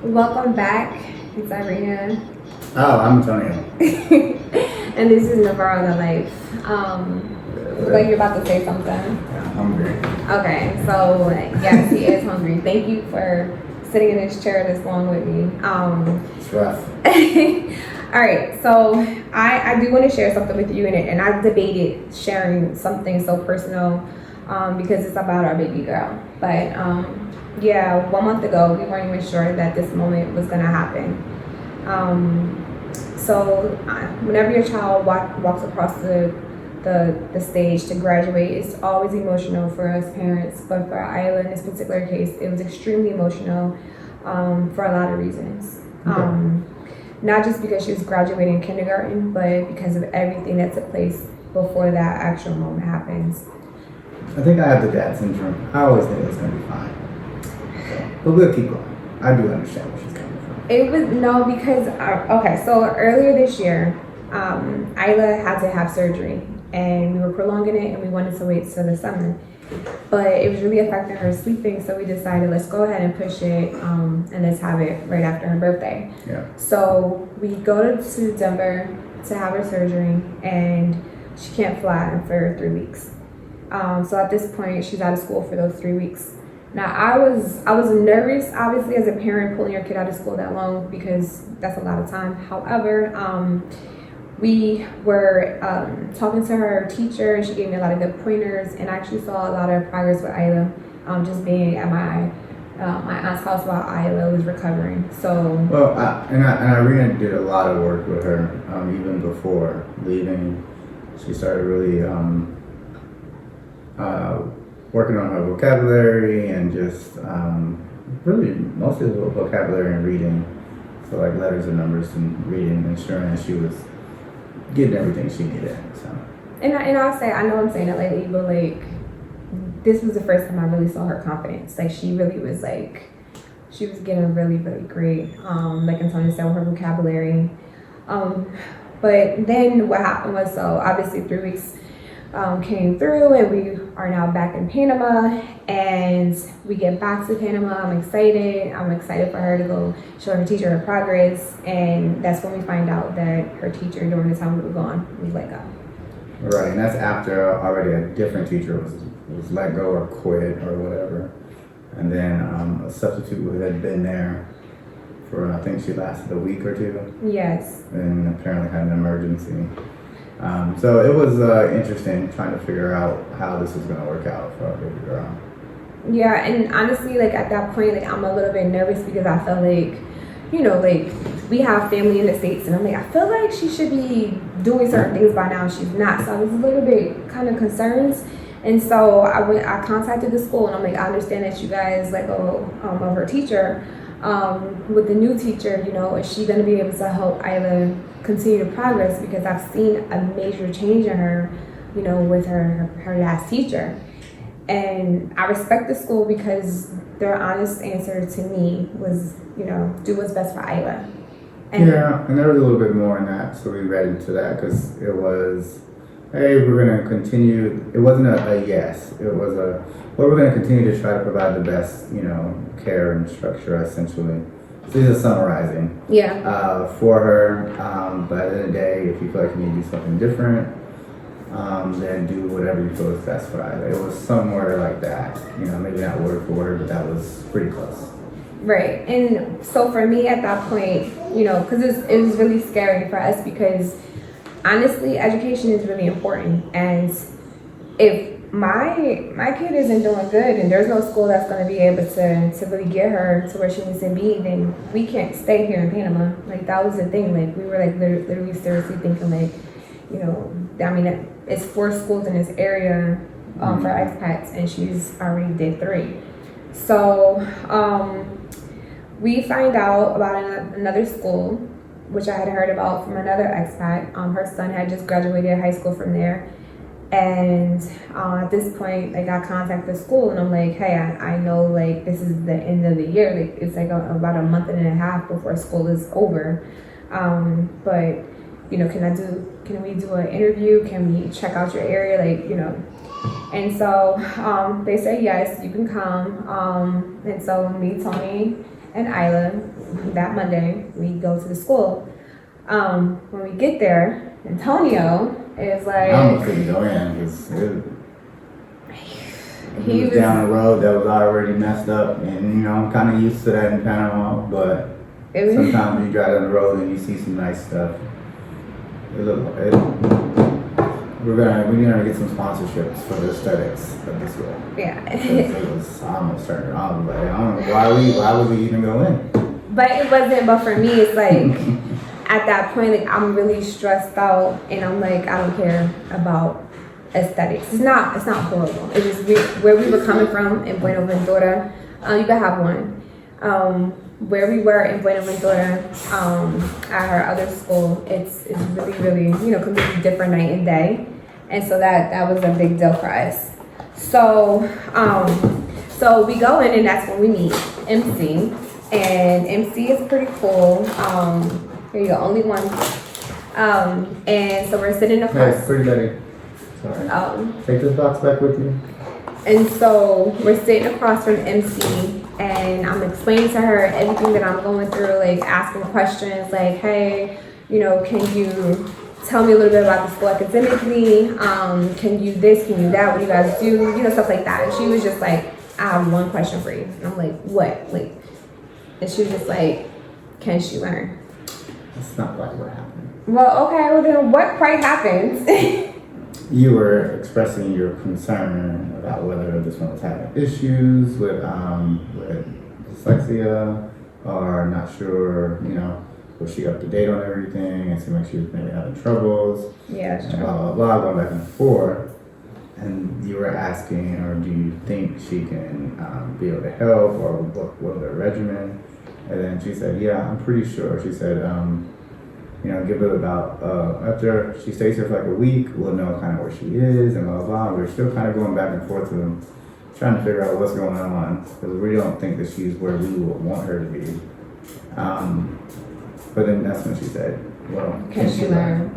Welcome back. It's Irina. Oh, I'm Antonio. And this is Navarro the Life. Like you're about to say something. Yeah, I'm hungry. Okay, so yes, he is hungry. Thank you for sitting in this chair this long with me. It's rough. All right, so I do want to share something with you, and I debated sharing something so personal because it's about our baby girl. But yeah, 1 month ago, we weren't even sure that this moment was going to happen. So whenever your child walks across the stage to graduate, it's always emotional for us parents. But for Iela, in this particular case, it was extremely emotional for a lot of reasons. Okay. Not just because she was graduating kindergarten, but because of everything that took place before that actual moment happens. I think I have the dad syndrome. I always think it's going to be fine. But we'll keep going. I do understand where she's coming from. It was, no, because, okay, so earlier this year, Iela had to have surgery, and we were prolonging it, and we wanted to wait till the summer. But it was really affecting her sleeping, so we decided, let's go ahead and push it, and let's have it right after her birthday. Yeah. So we go to Denver to have her surgery, and she can't fly for 3 weeks. So at this point, she's out of school for those 3 weeks. Now, I was nervous, obviously, as a parent, pulling your kid out of school that long, because that's a lot of time. However, we were talking to her teacher, and she gave me a lot of good pointers, and I actually saw a lot of progress with Iela, just being at my aunt's house while Iela was recovering. So Well, and Irina did a lot of work with her, even before leaving. She started really working on her vocabulary and just really mostly the vocabulary and reading. So like letters and numbers and reading, ensuring that she was getting everything she needed. So. And I'll say, I know I'm saying it lately, but like, this was the first time I really saw her confidence. Like, she really was like, she was getting really, really great. Like Antonio said, with her vocabulary. But then what happened was, so obviously 3 weeks came through, and we are now back in Panama, and we get back to Panama. I'm excited for her to go show her teacher her progress, and that's when we find out that her teacher, during the time we were gone, was let go. Right, and that's after already a different teacher was let go or quit or whatever, and then a substitute who had been there for, I think she lasted a week or two. Yes. And apparently had an emergency. So it was interesting trying to figure out how this was going to work out for our baby girl. Yeah, and honestly, like at that point, like I'm a little bit nervous because I felt like, you know, like we have family in the States, and I'm like, I feel like she should be doing certain things by now, and she's not. So I was a little bit kind of concerned. And so I contacted the school, and I'm like, I understand that you guys let go of her teacher. With the new teacher, you know, is she going to be able to help Iela continue to progress? Because I've seen a major change in her, you know, with her last teacher. And I respect the school because their honest answer to me was, you know, do what's best for Iela. And yeah, and there was a little bit more in that, so we read into that because it was, hey, we're going to continue. It wasn't a yes. It was a, well, we're going to continue to try to provide the best, you know, care and structure, essentially. So these are summarizing. Yeah. For her, but at the end of the day, if you feel like you need to do something different, then do whatever you feel is best for Iela. It was somewhere like that. You know, maybe not word for word, but that was pretty close. Right. And so for me at that point, you know, because it was really scary for us because honestly, education is really important. And if my kid isn't doing good and there's no school that's going to be able to really get her to where she needs to be, then we can't stay here in Panama. Like, that was the thing. Like, we were like literally seriously thinking like, you know, I mean, it's 4 schools in this area for expats, and she's already did 3. So we find out about another school, which I had heard about from another expat. Her son had just graduated high school from there. And at this point, like, I contacted the school, and I'm like, hey, I know, like, this is the end of the year. Like, it's like about a month and a half before school is over. But can we do an interview? Can we check out your area? And so they said, yes, you can come. And so me, Tony, and Iela, that Monday, we go to the school. When we get there, Antonio is like... I almost didn't go in because he was down a road that was already messed up. And, I'm kind of used to that in Panama, but sometimes you drive down the road and you see some nice stuff. We're gonna get some sponsorships for the aesthetics of the school. Yeah. It was almost turned around, but I don't know why would we even go in? But it wasn't. But for me, it's like at that point, like I'm really stressed out, and I'm like, I don't care about aesthetics. It's not horrible. It's just where we were coming from in Buenaventura. You can have one. Where we were in Buenaventura, at her other school, it's really, completely different night and day. And so that was a big deal for us. So we go in and that's when we meet MC. And MC is pretty cool. Here you go, only one. And so we're sitting across. Hey, pretty lady. Sorry. Take this box back with you. And so we're sitting across from MC, and I'm explaining to her everything that I'm going through, like asking questions like, hey, can you tell me a little bit about the school academically? Can you this, can you that, what do you guys do? Stuff like that. And she was just like, I have one question for you. And I'm like, what? And she was just like, can she learn? That's not quite what happened. Well, okay, well then what quite happened? You were expressing your concern about whether this one was having issues with dyslexia, or not sure, was she up to date on everything? It seemed like she was maybe having troubles. Yeah, that's true. Blah, blah, blah, going back and forth. And you were asking, or do you think she can be able to help, or what the regimen? And then she said, yeah, I'm pretty sure. She said, give it about, after she stays here for like a week, we'll know kind of where she is and blah, blah, blah. We're still kind of going back and forth with them, trying to figure out what's going on, because we don't think that she's where we would want her to be. But then that's when she said, well, can she learn?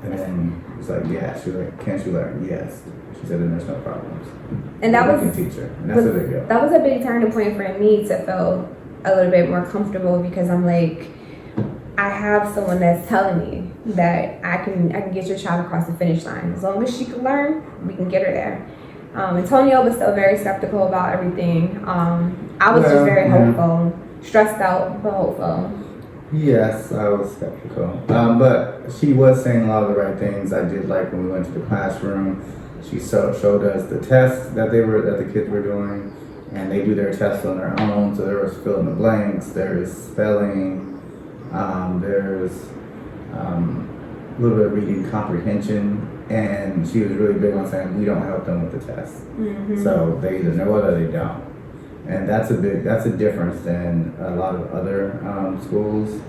And then it's like, yeah. She was like, can she learn? Yes. She said, then there's no problems. And that was, we can teach her. And that's a big deal. That was a big turning point for me to feel a little bit more comfortable, because I'm like, I have someone that's telling me that I can get your child across the finish line. As long as she can learn, we can get her there. Antonio was still very skeptical about everything. I was just very hopeful, stressed out, but hopeful. Yes, I was skeptical. But she was saying a lot of the right things. I did like when we went to the classroom. She showed us the tests that the kids were doing, and they do their tests on their own. So there was fill in the blanks, there is spelling. There's a little bit of reading comprehension, and she was really big on saying we don't help them with the tests. Mm-hmm. So they either know it or they don't, and that's a difference than a lot of other schools,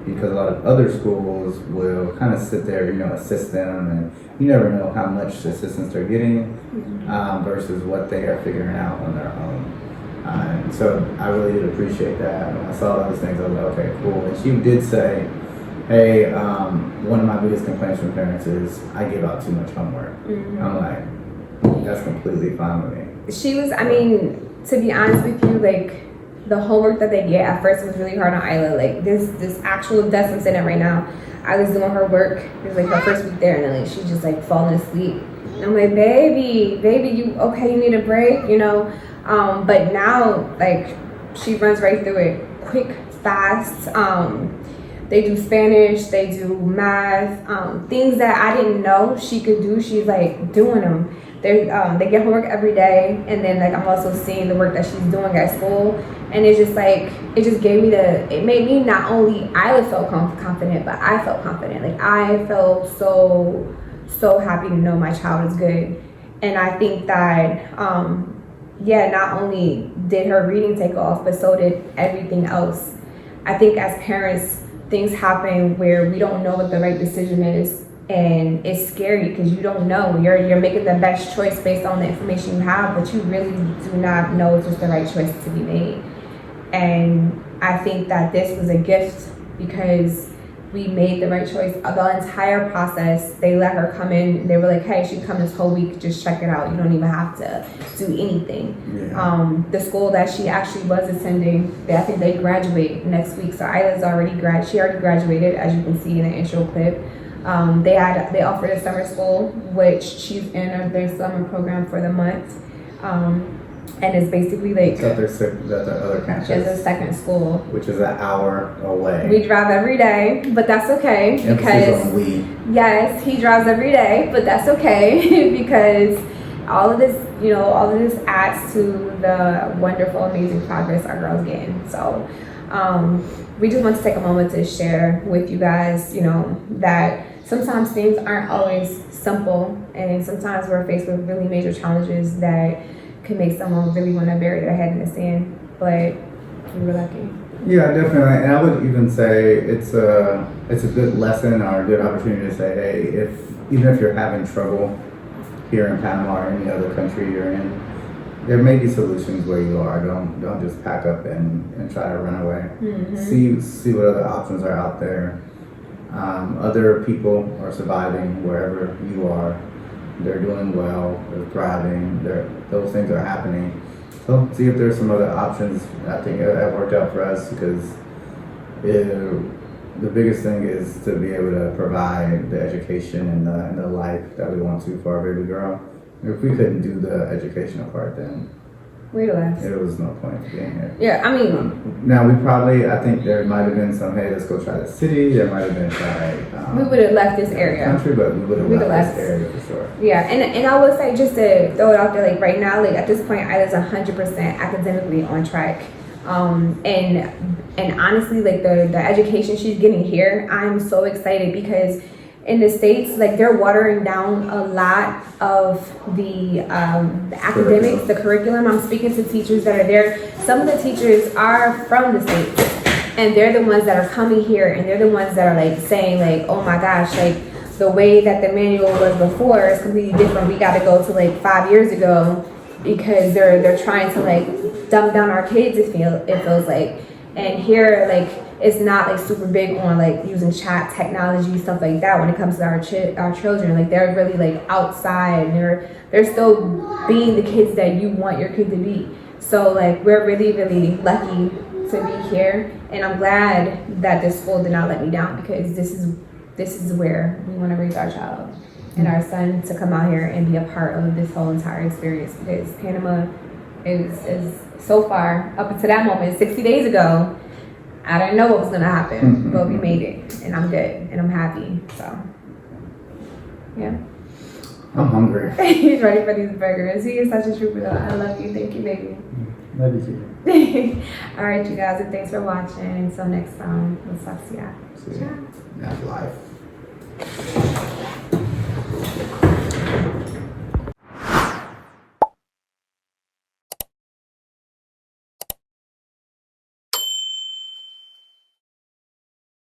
because a lot of other schools will kind of sit there, assist them, and you never know how much assistance they're getting versus what they are figuring out on their own. And so I really did appreciate that. When I saw those things, I was like, okay, cool. And she did say, hey, one of my biggest complaints from parents is I give out too much homework. Mm-hmm. I'm like, that's completely fine with me. She was, to be honest with you, like, the homework that they get at first was really hard on Iela. Like, this actual desk I'm sitting at right now, I was doing her work. It was like her first week there, and then she's just like falling asleep. And I'm like, baby, you okay? You need a break, But now, like, she runs right through it, quick, fast. They do Spanish, they do math, things that I didn't know she could do. She's like doing them. They get homework every day, and then like I'm also seeing the work that she's doing at school, and it's just like it just made me not only felt confident, but I felt confident. Like I felt so happy to know my child is good, and I think that not only did her reading take off, but so did everything else. I think as parents, things happen where we don't know what the right decision is, and it's scary because you don't know. You're making the best choice based on the information you have, but you really do not know if it's the right choice to be made. And I think that this was a gift because we made the right choice. The entire process, they let her come in. They were like, hey, she can come this whole week, just check it out. You don't even have to do anything. Yeah. The school that she actually was attending, I think they graduate next week. So Iela's she already graduated, as you can see in the intro clip. They offered a summer school, which she's in their summer program for the month. And it's basically like At the other campus. it's a second school. Which is an hour away. We drive every day, but that's okay because yes, he drives every day, but that's okay because all of this adds to the wonderful, amazing progress our girls getting. So, we just want to take a moment to share with you guys, that sometimes things aren't always simple, and sometimes we're faced with really major challenges that can make someone really want to bury their head in the sand, but we were lucky. Yeah, definitely. And I would even say it's a good lesson or a good opportunity to say, hey, even if you're having trouble here in Panama or any other country you're in, there may be solutions where you are. Don't just pack up and try to run away. Mm-hmm. See what other options are out there. Other people are surviving wherever you are. They're doing well, they're thriving, those things are happening. So see if there's some other options. I think that worked out for us because the biggest thing is to be able to provide the education and the life that we want to for our baby girl. If we couldn't do the educational part, then We'd have left. there was no point being here. Yeah, I mean, Now I think there might have been some, hey, let's go try the city. There might have been we would have left this area. country, but we would have We'd left have this area for sure. Yeah, and I will say, just to throw it out there, like right now, like at this point, Isla's 100% academically on track. And honestly, like the education she's getting here, I'm so excited because in the States, like they're watering down a lot of the academics, the curriculum. I'm speaking to teachers that are there. Some of the teachers are from the States, and they're the ones that are coming here, and they're the ones that are like saying like, oh my gosh, like the way that the manual was before is completely different. We got to go to like 5 years ago because they're trying to like dumb down our kids. It feels like, and here like it's not like super big on like using chat technology, stuff like that when it comes to our children. Like they're really like outside, and they're still being the kids that you want your kid to be. So like we're really, really lucky to be here, and I'm glad that this school did not let me down because this is where we want to raise our child and our son to come out here and be a part of this whole entire experience, because Panama is so far up until that moment, 60 days ago, I didn't know what was gonna happen, but we made it, and I'm good, and I'm happy. So, yeah. I'm hungry. He's ready for these burgers. He is such a trooper, though. I love you. Thank you, baby. Love you too. All right, you guys, and thanks for watching. Until next time, we'll talk to you. See you. That's life.